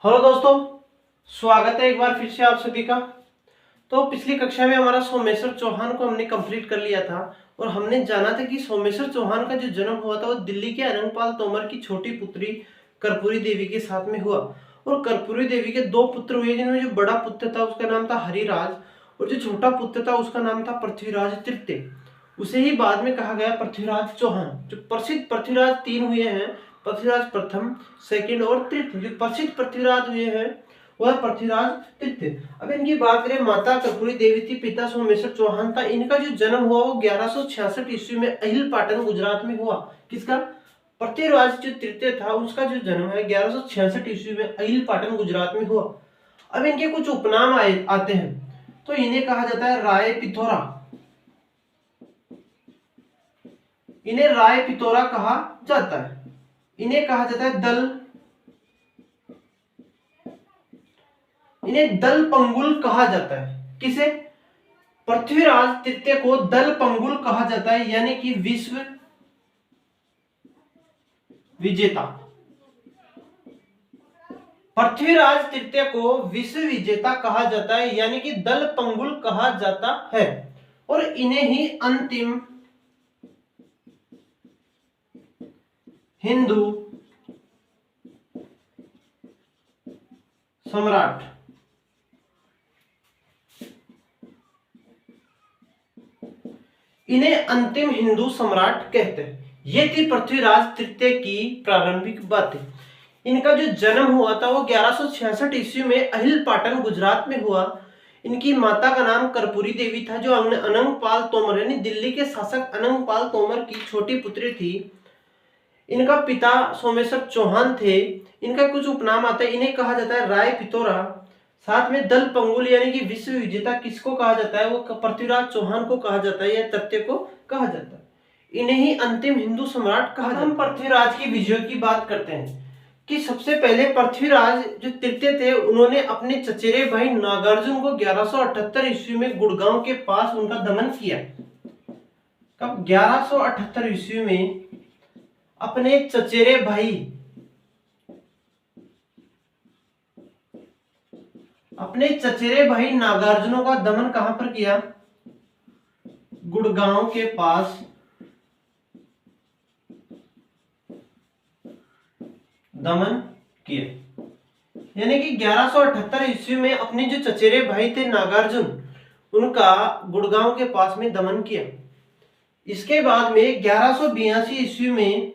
Hello दोस्तों, स्वागत है एक बार फिर से आप सभी का। तो पिछली कक्षा में हमारा सोमेश्वर चौहान को हमने कंप्लीट कर लिया था और हमने जाना था कि सोमेश्वर चौहान का जो जन्म हुआ था वो दिल्ली के अनंगपाल तोमर की छोटी पुत्री कर्पूरी देवी के साथ में हुआ। और कर्पूरी देवी के दो पुत्र हुए, जिनमें जो बड़ा पुत्र था उसका नाम था हरिराज और जो छोटा पुत्र था उसका नाम था पृथ्वीराज तृतीय। उसे ही बाद में कहा गया पृथ्वीराज चौहान। जो प्रसिद्ध पृथ्वीराज तीन हुए हैं, पृथ्वीराज प्रथम, सेकंड और तृतीय। जो प्रसिद्ध पृथ्वीराज हुए हैं वह पृथ्वीराज तृतीय। अब इनकी बात करें, माता कर्पूरी देवी थी, पिता सोमेश्वर चौहान था। इनका जो जन्म हुआ वो 1166 ईस्वी में अहिल पाटन गुजरात में हुआ। किसका? पृथ्वीराज जो तृतीय था उसका जो जन्म है 1166 ईस्वी में अहिल पाटन गुजरात में हुआ। अब इनके कुछ उपनाम आते हैं। तो इन्हें कहा जाता है राय पिथोरा। इन्हें राय पिथोरा कहा जाता है। इन्हें कहा जाता है इन्हें दल पंगुल कहा जाता है। किसे? पृथ्वीराज तृतीय को दल पंगुल कहा जाता है, यानी कि विश्व विजेता। पृथ्वीराज तृतीय को विश्व विजेता कहा जाता है, यानी कि दल पंगुल कहा जाता है। और इन्हें ही अंतिम हिंदू सम्राट कहते हैं। ये थी पृथ्वीराज तृतीय की प्रारंभिक बातें। इनका जो जन्म हुआ था वो 1166 ईस्वी में अहिल पाटन गुजरात में हुआ। इनकी माता का नाम कर्पूरी देवी था, जो अनंगपाल तोमर यानी दिल्ली के शासक अनंगपाल तोमर की छोटी पुत्री थी। इनका पिता सोमेश्वर चौहान थे। इनका कुछ उपनाम आता है। इन्हें कहा जाता है राय पिथोरा, साथ में दल पंगुल यानी कि विश्व विजेता किसको कहा जाता है? वो पृथ्वीराज चौहान को कहा जाता है या तृतीय को कहा जाता है। इन्हें ही अंतिम हिंदू सम्राट कहा जाता है। हम पृथ्वीराज की विजयों की बात करते हैं कि सबसे पहले पृथ्वीराज जो तृतीय थे उन्होंने अपने चचेरे भाई नागार्जुन को 1178 ईस्वी में गुड़गांव के पास उनका दमन किया। कब? 1178 ईस्वी में अपने चचेरे भाई नागार्जुनों का दमन कहां पर किया? गुड़गांव के पास दमन किया। यानी कि 1178 ईस्वी में अपने जो चचेरे भाई थे नागार्जुन, उनका गुड़गांव के पास में दमन किया। इसके बाद में 1182 ईस्वी में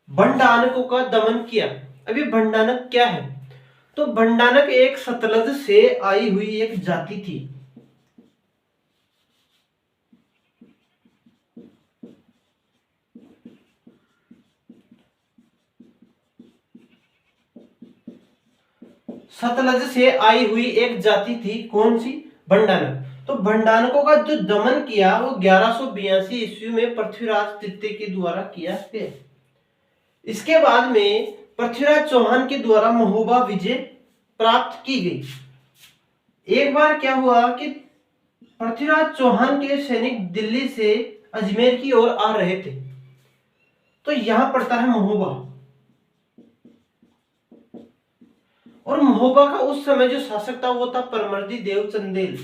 भंडानकों का दमन किया। अभी भंडानक क्या है? तो भंडानक एक सतलज से आई हुई एक जाति थी। सतलज से आई हुई एक जाति थी। कौन सी? भंडानक। तो भंडानकों का जो दमन किया वो 1182 ईस्वी में पृथ्वीराज तृतीय के द्वारा किया गया। इसके बाद में पृथ्वीराज चौहान के द्वारा महोबा विजय प्राप्त की गई। एक बार क्या हुआ कि पृथ्वीराज चौहान के सैनिक दिल्ली से अजमेर की ओर आ रहे थे। तो यहां पड़ता है महोबा। और महोबा का उस समय जो शासक था वो था परमर्दी देव चंदेल।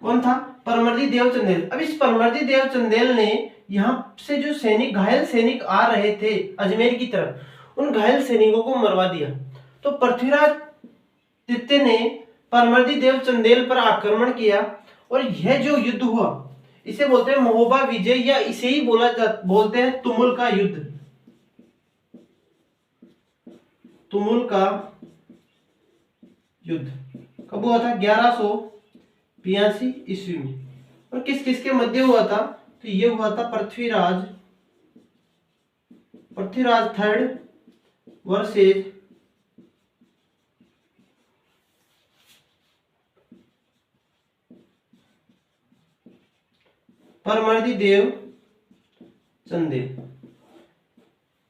कौन था? परमर्दी देव चंदेल। अब इस परमर्दी देव चंदेल ने यहां से जो सैनिक, घायल सैनिक आ रहे थे अजमेर की तरफ, उन घायल सैनिकों को मरवा दिया। तो पृथ्वीराज तृतीय ने परमर्दी देव चंदेल पर आक्रमण किया और यह जो युद्ध हुआ इसे बोलते हैं महोबा विजय, या इसे ही बोलते हैं तुमुल का युद्ध। तुमुल का युद्ध कब हुआ था? 1182 ईस्वी में। और किस किस के मध्य हुआ था? तो ये हुआ था पृथ्वीराज थर्ड वर्सेज परमर्दी देव चंदेल।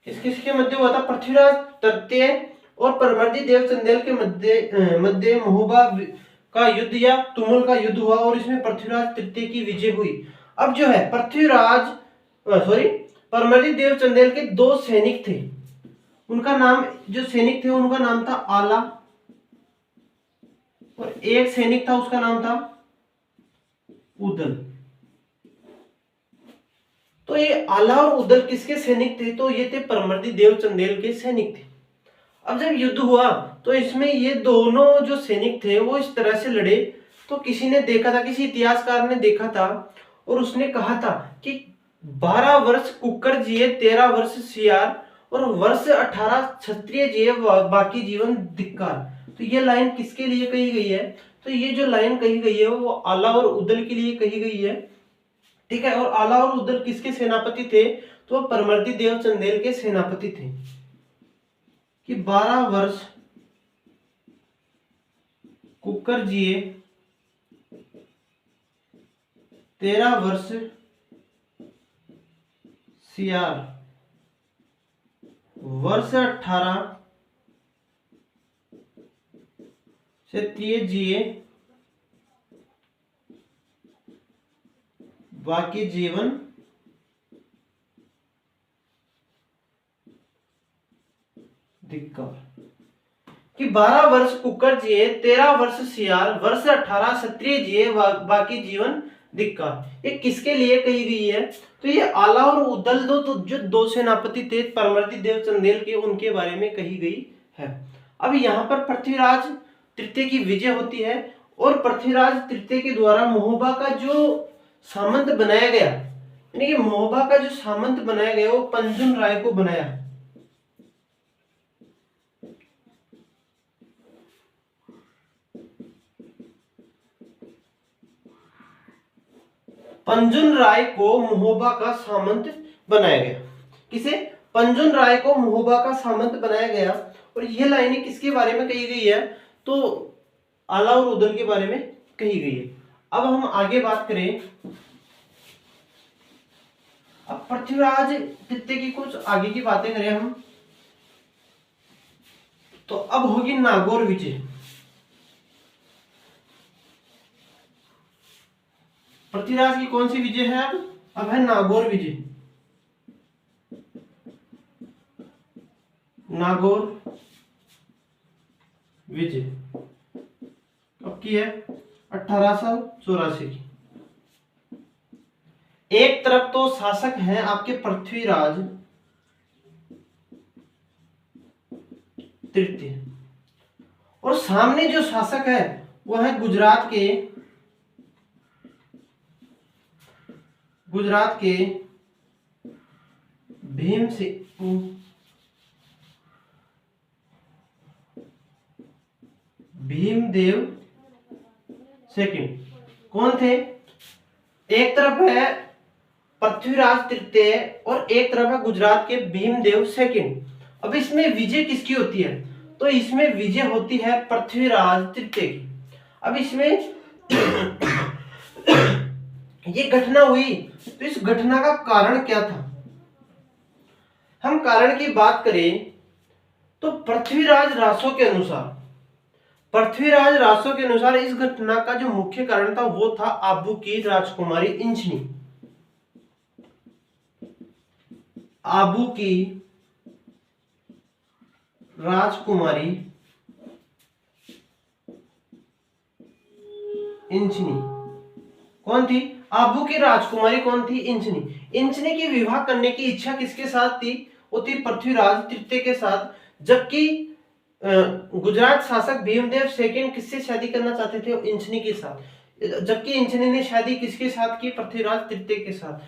किस किस के मध्य हुआ था? पृथ्वीराज तृतीय और परमर्दी देव चंदेल के मध्य महोबा का युद्ध या तुमुल का युद्ध हुआ और इसमें पृथ्वीराज तृतीय की विजय हुई। अब जो है परमर्दी देव चंदेल के दो सैनिक थे, उनका नाम, जो सैनिक थे उनका नाम था आला, और एक सैनिक था उसका नाम था उदल। तो ये आला और उदल किसके सैनिक थे? तो ये थे परमर्दी देव चंदेल के सैनिक थे। अब जब युद्ध हुआ तो इसमें ये दोनों जो सैनिक थे वो इस तरह से लड़े, तो किसी ने देखा था, किसी इतिहासकार ने देखा था और उसने कहा था कि 12 वर्ष कुकर जिए 13 वर्ष सियार और वर्ष 18 क्षत्रिय जिए बाकी जीवन धिक्कार। तो ये लाइन किसके लिए कही गई है? तो ये जो लाइन कही गई है वो आला और उदल के लिए कही गई है, ठीक है। और आला और उदल किसके सेनापति थे? तो परमर्दी देव चंदेल के सेनापति थे कि 12 वर्ष कुकर जिए 13 वर्ष सियार वर्ष 18 क्षत्रिय जिए बाकी जीवन धिक्कार। कि 12 वर्ष कुकर जिए 13 वर्ष सियार वर्ष 18 क्षत्रिय जिए बाकी जीवन धिक्कार, ये किसके लिए कही गई है? तो ये आला और उदल तो जो दो सेनापति थे परमर्दी देव चंदेल के, उनके बारे में कही गई है। अब यहाँ पर पृथ्वीराज तृतीय की विजय होती है और पृथ्वीराज तृतीय के द्वारा महोबा का जो सामंत बनाया गया, यानी कि महोबा का जो सामंत बनाया गया वो पंजुन राय को बनाया। पंजुन राय को महोबा का सामंत बनाया गया। किसे? पंजुन राय को महोबा का सामंत बनाया गया। और यह लाइनें किसके बारे में कही गई है? तो आला और उदल के बारे में कही गई है। अब हम आगे बात करें, अब पृथ्वीराज तृतीय की कुछ आगे की बातें करें हम, तो अब होगी नागौर विजय। पृथ्वीराज की कौन सी विजय है? अब है नागौर विजय। नागौर विजय कब की है? 1884 की। एक तरफ तो शासक हैं आपके पृथ्वीराज तृतीय, और सामने जो शासक है वो है गुजरात के भीमदेव सेकंड। कौन थे? एक तरफ है पृथ्वीराज तृतीय और एक तरफ है गुजरात के भीमदेव सेकंड। अब इसमें विजय किसकी होती है? तो इसमें विजय होती है पृथ्वीराज तृतीय की। अब इसमें ये घटना हुई, तो इस घटना का कारण क्या था? हम कारण की बात करें तो पृथ्वीराज रासो के अनुसार इस घटना का जो मुख्य कारण था वो था आबू की राजकुमारी इंचनी। आबू की राजकुमारी इंचनी कौन थी? आबू की राजकुमारी कौन थी? इंचनी। इंचनी की विवाह करने की इच्छा किसके साथ थी? वो थी पृथ्वीराज तृतीय के साथ। जबकि गुजरात शासक भीमदेव सेकंड किससे शादी करना चाहते थे? इंचनी के साथ। जबकि इंचनी ने शादी किसके साथ की? पृथ्वीराज तृतीय के साथ।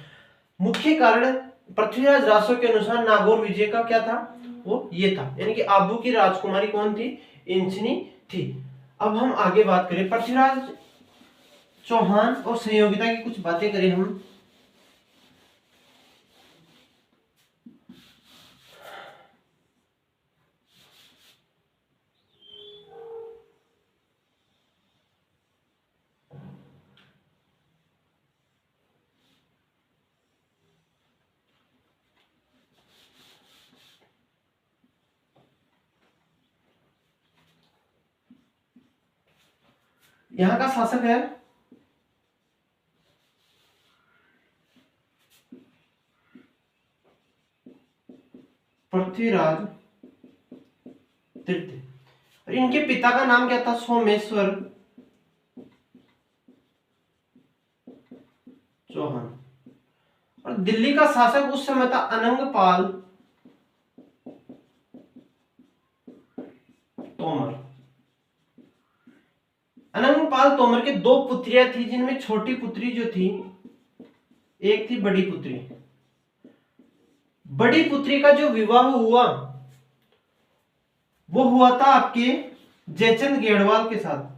मुख्य कारण पृथ्वीराज रासो के अनुसार नागौर विजय का क्या था? वो ये था, यानी कि आबू की राजकुमारी कौन थी? इंचनी थी। अब हम आगे बात करें पृथ्वीराज चौहान और संयोगिता की कुछ बातें करें हम। यहाँ का शासक है पृथ्वीराज तृतीय, और इनके पिता का नाम क्या था? सोमेश्वर चौहान। और दिल्ली का शासक उस समय था अनंगपाल तोमर। अनंगपाल तोमर के दो पुत्रियां थी, जिनमें छोटी पुत्री जो थी, एक थी बड़ी पुत्री। बड़ी पुत्री का जो विवाह हुआ वो हुआ था आपके जयचंद गेड़वाल के साथ।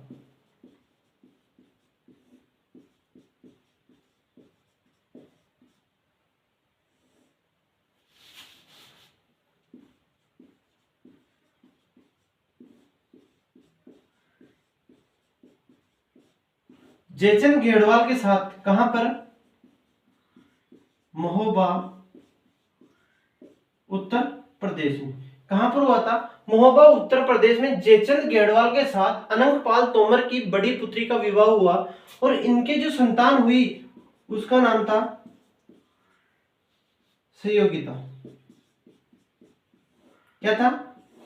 जयचंद गेड़वाल के साथ कहां पर? महोबा उत्तर प्रदेश में। कहां पर हुआ था? महोबा उत्तर प्रदेश में जयचंद गेड़वाल के साथ अनंगपाल तोमर की बड़ी पुत्री का विवाह हुआ, और इनके जो संतान हुई उसका नाम था सहयोगिता। क्या था?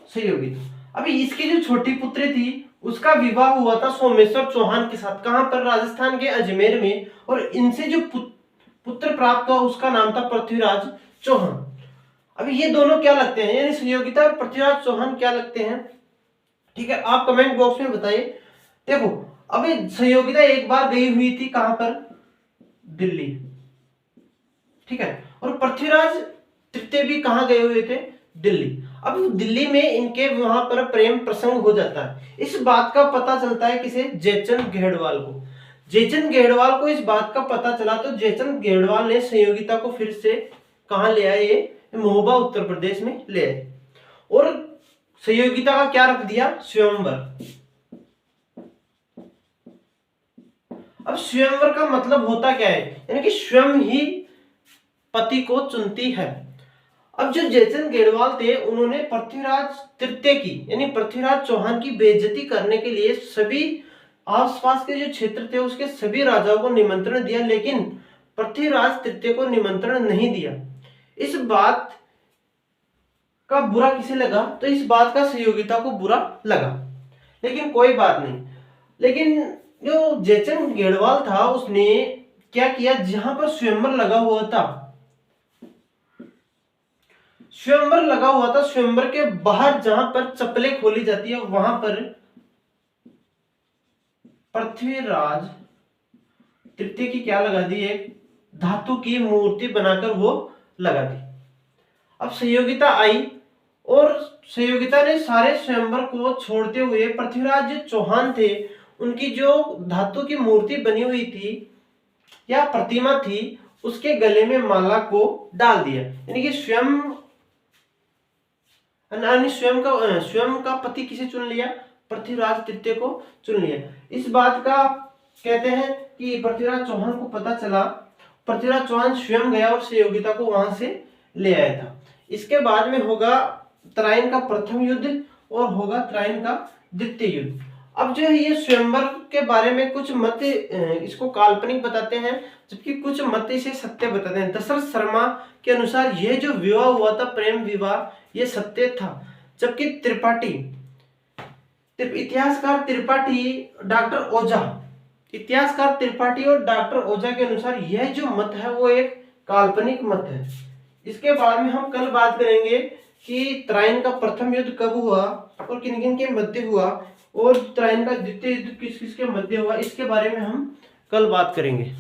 सहयोगिता। अभी इसकी जो छोटी पुत्री थी उसका विवाह हुआ था सोमेश्वर चौहान के साथ। कहां पर? राजस्थान के अजमेर में। और इनसे जो पुत्र प्राप्त हुआ उसका नाम था पृथ्वीराज चौहान। अभी ये दोनों क्या लगते हैं, यानी सहयोगिता और पृथ्वीराज चौहान क्या लगते हैं? ठीक है, आप कमेंट बॉक्स में बताइए। देखो, अभी सहयोगिता एक बार गई हुई थी कहां पर? दिल्ली। ठीक है, और पृथ्वीराज तृतीय भी कहां गए हुए थे? दिल्ली। अब दिल्ली में इनके वहां पर प्रेम प्रसंग हो जाता है। इस बात का पता चलता है किसे? जयचंद गेड़वाल को। जयचंद गेड़वाल को इस बात का पता चला तो जयचंद गेड़वाल ने सहयोगिता को फिर से कहां ले आए? महोबा उत्तर प्रदेश में ले आए, और सहयोगिता का क्या रख दिया? स्वयंवर। अब स्वयंवर का मतलब होता क्या है? यानी कि स्वयं ही पति को चुनती है। अब जो जयचंद गेड़वाल थे उन्होंने पृथ्वीराज तृतीय की, यानी पृथ्वीराज चौहान की बेइज्जती करने के लिए सभी आसपास के जो क्षेत्र थे उसके सभी राजाओं को निमंत्रण दिया, लेकिन पृथ्वीराज तृतीय को निमंत्रण नहीं दिया। इस बात का बुरा किसे लगा? तो इस बात का सहयोगिता को बुरा लगा, लेकिन कोई बात नहीं। लेकिन जो जयचंद गेड़वाल था उसने क्या किया? जहां पर स्वयंवर लगा हुआ था, स्वयंवर लगा हुआ था, स्वयंवर के बाहर जहां पर चप्पलें खोली जाती है वहां पर पृथ्वीराज तृतीय की क्या लगा दी? एक धातु की मूर्ति बनाकर वो लगा दी। अब सहयोगिता आई और सहयोगिता ने सारे स्वयंवर को छोड़ते हुए पृथ्वीराज जो चौहान थे उनकी जो धातु की मूर्ति बनी हुई थी या प्रतिमा थी उसके गले में माला को डाल दिया, यानी कि स्वयं का पति किसे चुन लिया? पृथ्वीराज तृतीय को चुन लिया। इस बात का कहते हैं कि पृथ्वीराज चौहान को पता चला, पृथ्वीराज चौहान स्वयं गया और सहयोगिता को वहां से ले आया था। इसके बाद में होगा तराइन का प्रथम युद्ध और होगा तराइन का द्वितीय युद्ध। अब जो है ये स्वयंवर के बारे में कुछ मत इसको काल्पनिक बताते हैं, जबकि कुछ मत इसे सत्य बताते हैं। दशरथ शर्मा के अनुसार यह जो विवाह हुआ था प्रेम विवाह ये सत्य था, जबकि इतिहासकार त्रिपाठी और डॉक्टर ओझा के अनुसार यह जो मत है वो एक काल्पनिक मत है। इसके बाद में हम कल बात करेंगे कि तराइन का प्रथम युद्ध कब हुआ और किन किन के मध्य हुआ, और तराइन का द्वितीय युद्ध किस किस के मध्य हुआ, इसके बारे में हम कल बात करेंगे।